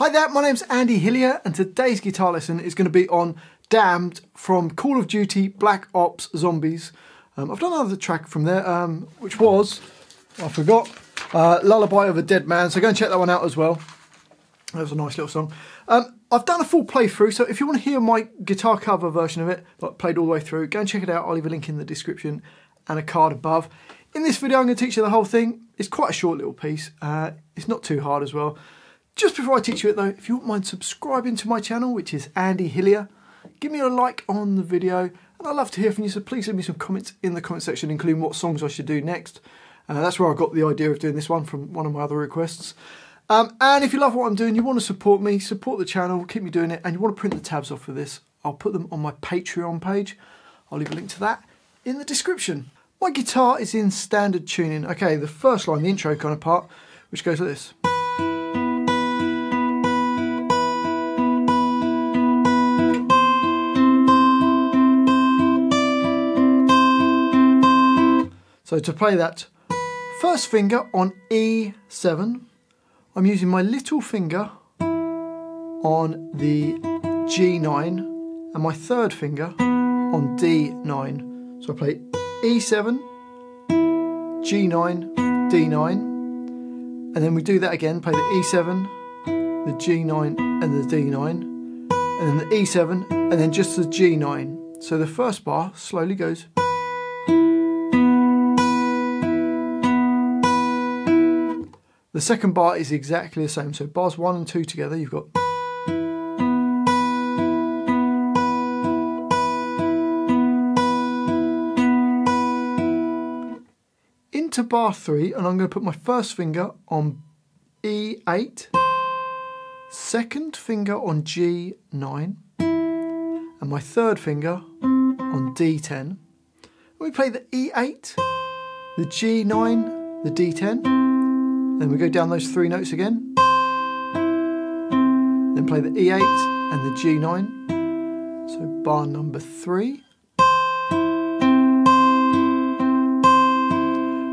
Hi there, my name's Andy Hillier and today's guitar lesson is going to be on Damned from Call of Duty Black Ops Zombies. I've done another track from there, which was, I forgot, Lullaby of a Dead Man, so go and check that one out as well. That was a nice little song. I've done a full playthrough, so if you want to hear my guitar cover version of it, like played all the way through, go and check it out. I'll leave a link in the description and a card above. In this video I'm going to teach you the whole thing. It's quite a short little piece, it's not too hard as well. Just before I teach you it though, if you wouldn't mind subscribing to my channel, which is Andy Hillier, give me a like on the video, and I'd love to hear from you, so please leave me some comments in the comment section, including what songs I should do next. That's where I got the idea of doing this one, from one of my other requests. And if you love what I'm doing, you want to support me, support the channel, keep me doing it, and you want to print the tabs off for this, I'll put them on my Patreon page. I'll leave a link to that in the description. My guitar is in standard tuning. Okay, the first line, the intro kind of part, which goes like this. So to play that first finger on E7, I'm using my little finger on the G9 and my third finger on D9. So I play E7, G9, D9, and then we do that again, play the E7, the G9 and the D9, and then the E7, and then just the G9. So the first bar slowly goes. The second bar is exactly the same, so bars 1 and 2 together, you've got. Into bar 3, and I'm going to put my first finger on E8, second finger on G9, and my third finger on D10. We play the E8, the G9, the D10. Then we go down those 3 notes again. Then play the E8 and the G9. So bar number 3.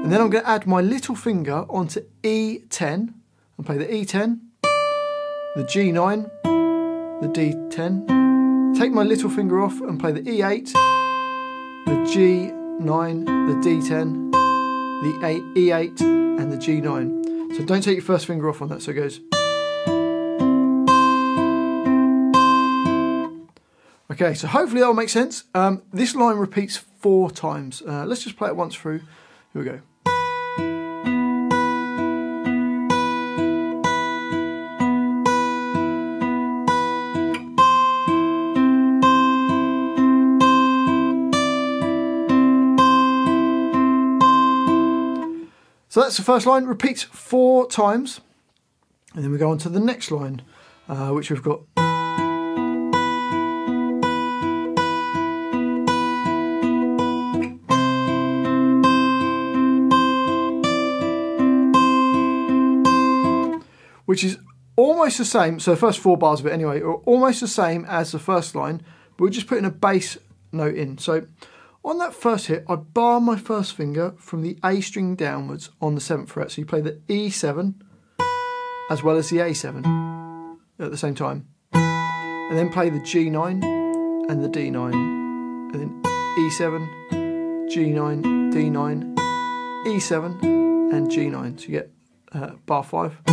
And then I'm going to add my little finger onto E10 and play the E10, the G9, the D10. Take my little finger off and play the E8, the G9, the D10, the E8 and the G9. So don't take your first finger off on that, so it goes. Okay, so hopefully that will make sense. This line repeats 4 times. Let's just play it once through. Here we go. So that's the first line, repeats 4 times, and then we go on to the next line, which we've got. Which is almost the same, so the first 4 bars of it anyway, are almost the same as the first line, but we're just putting a bass note in. So on that first hit, I bar my first finger from the A string downwards on the 7th fret. So you play the E7 as well as the A7 at the same time. And then play the G9 and the D9. And then E7, G9, D9, E7 and G9. So you get bar 5.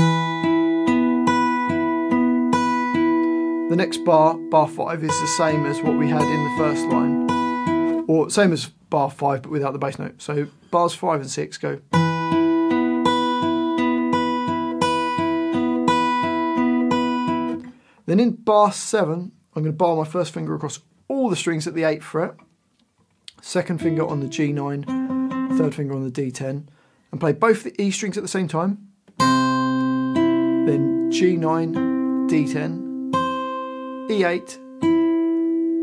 The next bar, bar 5, is the same as what we had in the first line. Or same as bar 5 but without the bass note. So bars 5 and 6 go. Then in bar 7, I'm going to bar my first finger across all the strings at the 8th fret, second finger on the G9, third finger on the D10, and play both the E strings at the same time. Then G9, D10, E8,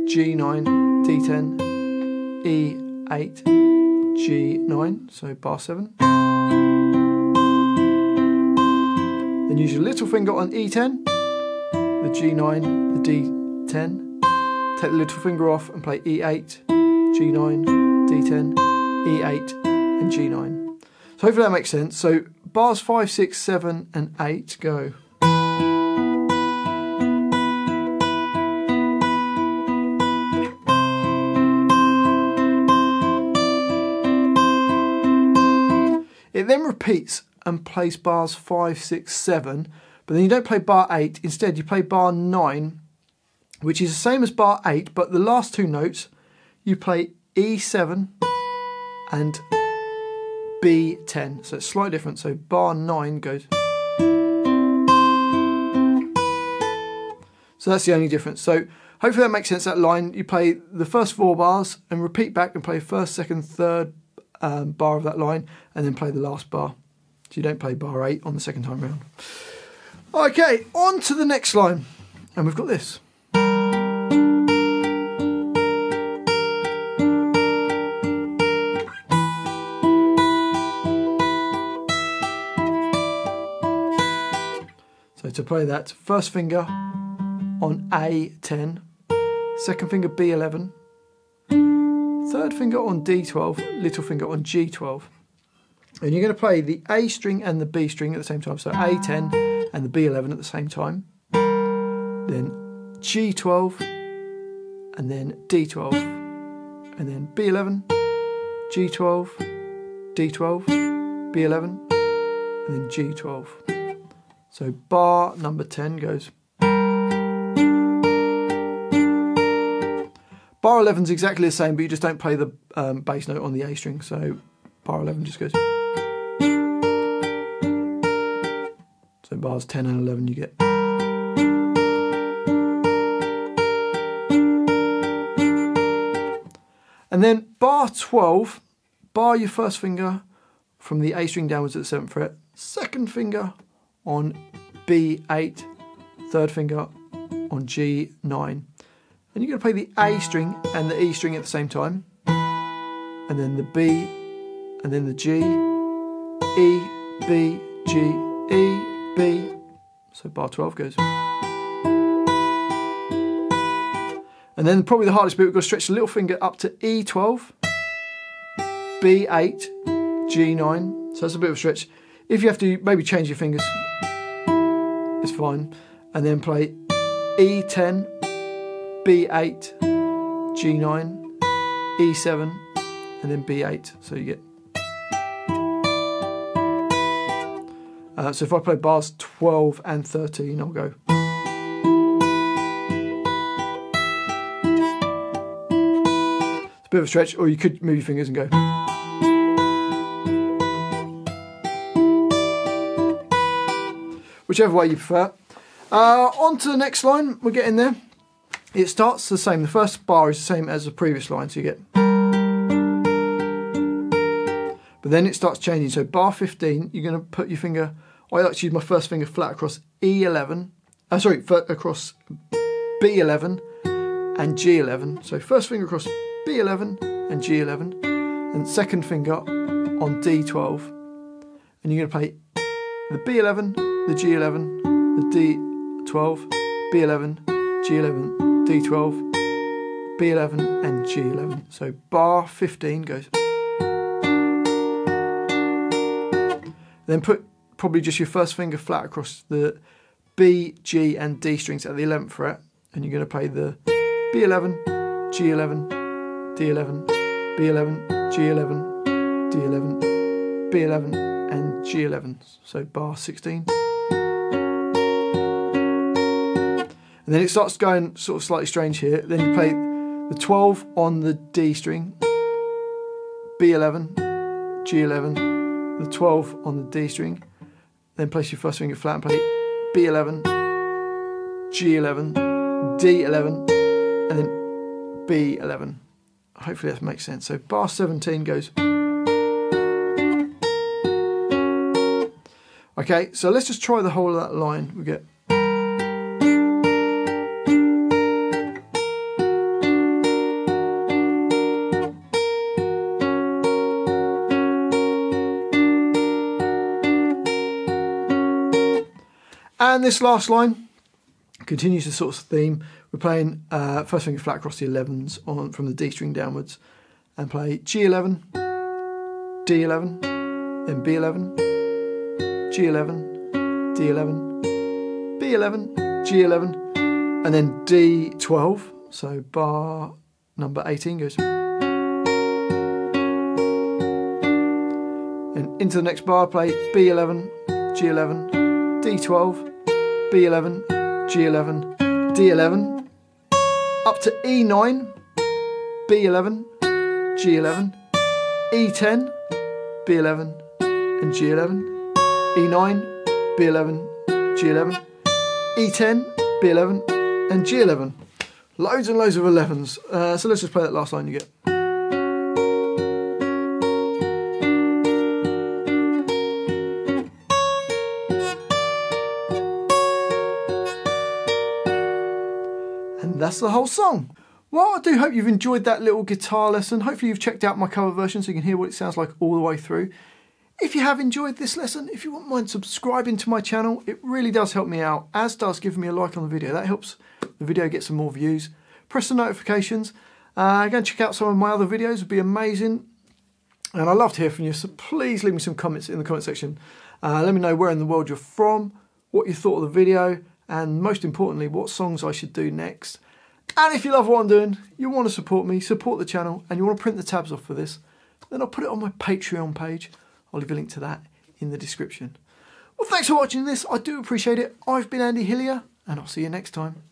G9, D10, E8, G9, so bar 7. Then use your little finger on E10, the G9, the D10. Take the little finger off and play E8, G9, D10, E8 and G9. So hopefully that makes sense. So bars 5, 6, 7 and 8 go. repeats and plays bars 5, 6, 7, but then you don't play bar 8. Instead, you play bar 9, which is the same as bar 8, but the last two notes, you play E7 and B10. So it's slightly different. So bar 9 goes. So that's the only difference. So hopefully that makes sense, that line. You play the first 4 bars and repeat back and play first, second, third bar of that line, and then play the last bar. So you don't play bar 8 on the second time round. Okay, on to the next line. And we've got this. So to play that, first finger on A10, second finger B11, third finger on D12, little finger on G12. And you're going to play the A string and the B string at the same time. So A10 and the B11 at the same time. Then G12 and then D12. And then B11, G12, D12, B11, and then G12. So bar number 10 goes. Bar 11 is exactly the same, but you just don't play the bass note on the A string. So bar 11 just goes. So bars 10 and 11 you get. And then bar 12, bar your first finger from the A string downwards at the 7th fret, second finger on B8, third finger on G9. And you're going to play the A string and the E string at the same time, and then the B, and then the G, E, B, G, E, B. So bar 12 goes. And then probably the hardest bit, we've got to stretch the little finger up to E12, B8, G9. So that's a bit of a stretch. If you have to maybe change your fingers, it's fine. And then play E10, B8, G9, E7, and then B8. So you get. So if I play bars 12 and 13, I'll go. It's a bit of a stretch, or you could move your fingers and go. Whichever way you prefer. On to the next line, we're getting there. It starts the same. The first bar is the same as the previous line, so you get. But then it starts changing. So bar 15, you're going to put your finger. I like to use my first finger flat across E11. Across B11 and G11. So first finger across B11 and G11, and second finger on D12. And you're going to play the B11, the G11, the D12, B11, G11, D12, B11 and G11. So bar 15 goes. Then put probably just your first finger flat across the B, G and D strings at the 11th fret, and you're going to play the B11, G11, D11, B11, G11, D11, B11 and G11. So bar 16. And then it starts going sort of slightly strange here. Then you play the 12 on the D string, B11, G11, the 12 on the D string, then place your first finger flat and play B11, G11, D11, and then B11. Hopefully that makes sense. So bar 17 goes. Okay, so let's just try the whole of that line. We get. And this last line continues the sort of theme. We're playing first finger flat across the 11s on from the D string downwards, and play G11, D11, then B11, G11, D11, B11, G11, and then D12. So bar number 18 goes. And into the next bar, play B11, G11, D12, B11, G11, D11, up to E9, B11, G11, E10, B11 and G11, E9, B11, G11, E10, B11 and G11. Loads and loads of 11s. So let's just play that last line you get. And that's the whole song. Well, I do hope you've enjoyed that little guitar lesson. Hopefully you've checked out my cover version so you can hear what it sounds like all the way through. If you have enjoyed this lesson, if you wouldn't mind subscribing to my channel, it really does help me out, as does giving me a like on the video. That helps the video get some more views. Press the notifications. Go and check out some of my other videos, it would be amazing. And I'd love to hear from you, so please leave me some comments in the comment section. Let me know where in the world you're from, what you thought of the video, and most importantly, what songs I should do next. And if you love what I'm doing, you want to support me, support the channel, and you want to print the tabs off for this, then I'll put it on my Patreon page. I'll leave a link to that in the description. Well, thanks for watching this. I do appreciate it. I've been Andy Hillier, and I'll see you next time.